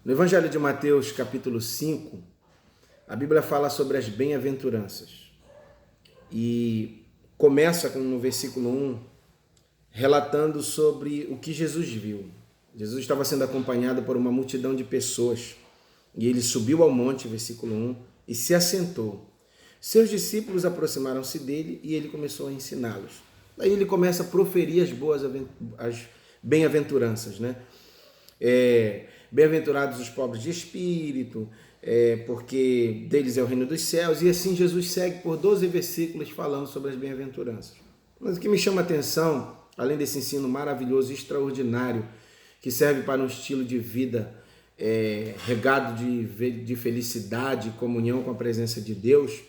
No Evangelho de Mateus, capítulo 5, a Bíblia fala sobre as bem-aventuranças. E começa no versículo 1, relatando sobre o que Jesus viu. Jesus estava sendo acompanhado por uma multidão de pessoas. E ele subiu ao monte, versículo 1, e se assentou. Seus discípulos aproximaram-se dele e ele começou a ensiná-los. Daí ele começa a proferir as bem-aventuranças, né? Bem-aventurados os pobres de espírito, porque deles é o reino dos céus. E assim Jesus segue por 12 versículos falando sobre as bem-aventuranças. Mas o que me chama a atenção, além desse ensino maravilhoso e extraordinário, que serve para um estilo de vida regado de felicidade e comunhão com a presença de Deus,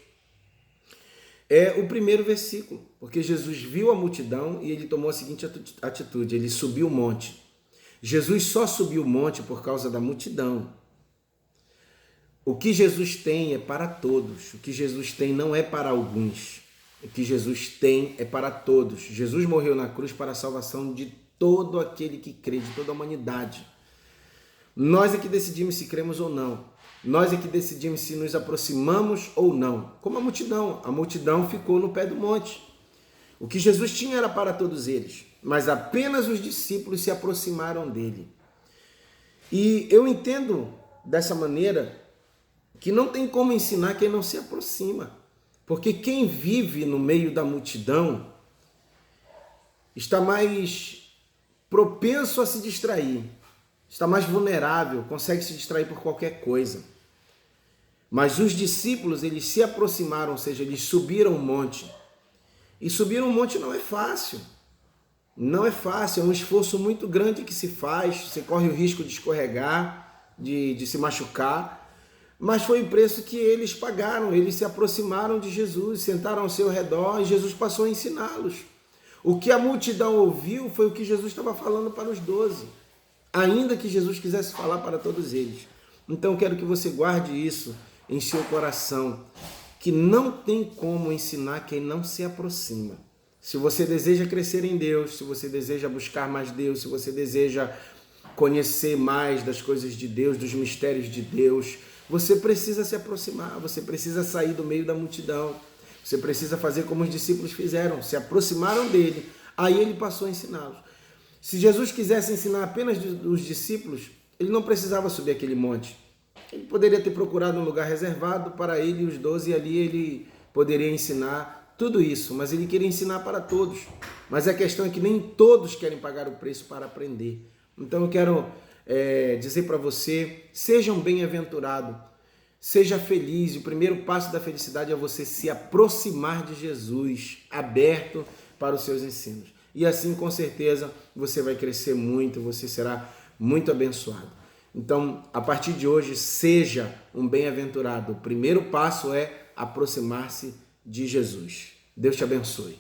é o primeiro versículo, porque Jesus viu a multidão e ele tomou a seguinte atitude: ele subiu o monte. Jesus só subiu o monte por causa da multidão. O que Jesus tem é para todos, o que Jesus tem não é para alguns, o que Jesus tem é para todos. Jesus morreu na cruz para a salvação de todo aquele que crê, de toda a humanidade. Nós é que decidimos se cremos ou não. Nós é que decidimos se nos aproximamos ou não. Como a multidão ficou no pé do monte. O que Jesus tinha era para todos eles, mas apenas os discípulos se aproximaram dele. E eu entendo dessa maneira que não tem como ensinar quem não se aproxima, porque quem vive no meio da multidão está mais propenso a se distrair, está mais vulnerável, consegue se distrair por qualquer coisa. Mas os discípulos, eles se aproximaram, ou seja, eles subiram o monte. E subir um monte não é fácil. Não é fácil, é um esforço muito grande que se faz, você corre o risco de escorregar, de se machucar. Mas foi o preço que eles pagaram, eles se aproximaram de Jesus, sentaram ao seu redor e Jesus passou a ensiná-los. O que a multidão ouviu foi o que Jesus estava falando para os 12, ainda que Jesus quisesse falar para todos eles. Então eu quero que você guarde isso em seu coração, que não tem como ensinar quem não se aproxima. Se você deseja crescer em Deus, se você deseja buscar mais Deus, se você deseja conhecer mais das coisas de Deus, dos mistérios de Deus, você precisa se aproximar, você precisa sair do meio da multidão, você precisa fazer como os discípulos fizeram, se aproximaram dele, aí ele passou a ensiná-los. Se Jesus quisesse ensinar apenas os discípulos, ele não precisava subir aquele monte. Ele poderia ter procurado um lugar reservado para ele e os 12, e ali ele poderia ensinar tudo isso, mas ele queria ensinar para todos. Mas a questão é que nem todos querem pagar o preço para aprender. Então eu quero dizer para você, seja um bem-aventurado, seja feliz. O primeiro passo da felicidade é você se aproximar de Jesus, aberto para os seus ensinos. E assim, com certeza, você vai crescer muito, você será muito abençoado. Então, a partir de hoje, seja um bem-aventurado. O primeiro passo é aproximar-se de Jesus. Deus te abençoe.